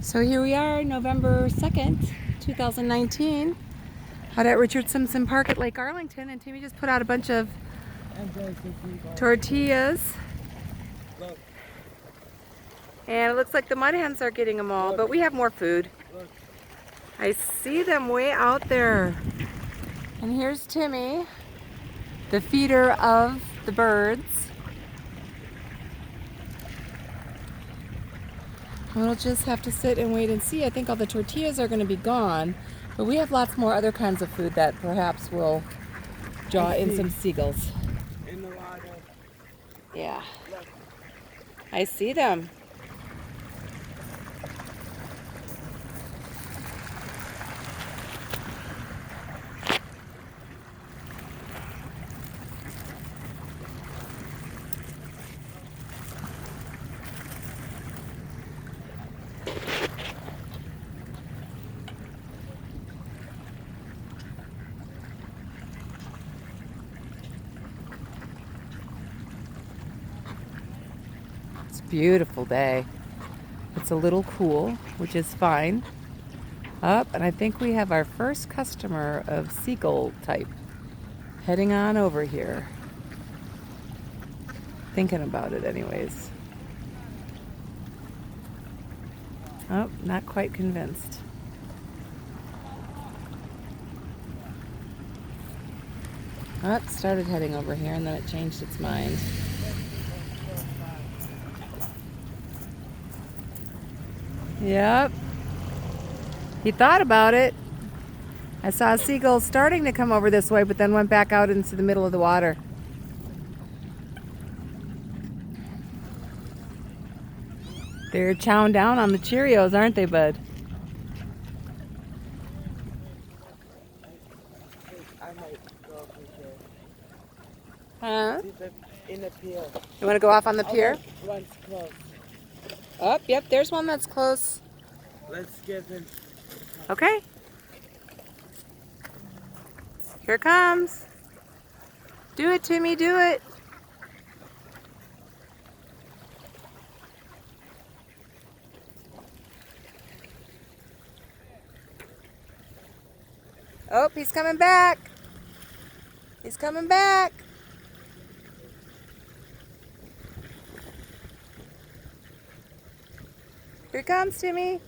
So here we are, November 2nd, 2019, out at Richard Simpson Park at Lake Arlington, and Timmy just put out a bunch of tortillas. And it looks like the mud hens are getting them all, but we have more food. I see them way out there. And here's Timmy, the feeder of the birds. We'll just have to sit and wait and see. I think all the tortillas are going to be gone, but we have lots more other kinds of food that perhaps will draw in some seagulls. In the water. Yeah. I see them. It's a beautiful day. It's a little cool, which is fine. And I think we have our first customer of seagull type heading on over here. Thinking about it anyways. Oh, not quite convinced. Oh, it started heading over here and then it changed its mind. Yep. He thought about it. I saw a seagull starting to come over this way, but then went back out into the middle of the water. They're chowing down on the Cheerios, aren't they, bud? I might go over here. Huh? In the pier. You want to go off on the pier? One's close. Oh, yep, there's one that's close. Let's give him. Okay. Here it comes. Do it, Timmy, do it. Oh, he's coming back. He's coming back. Here he comes, Timmy.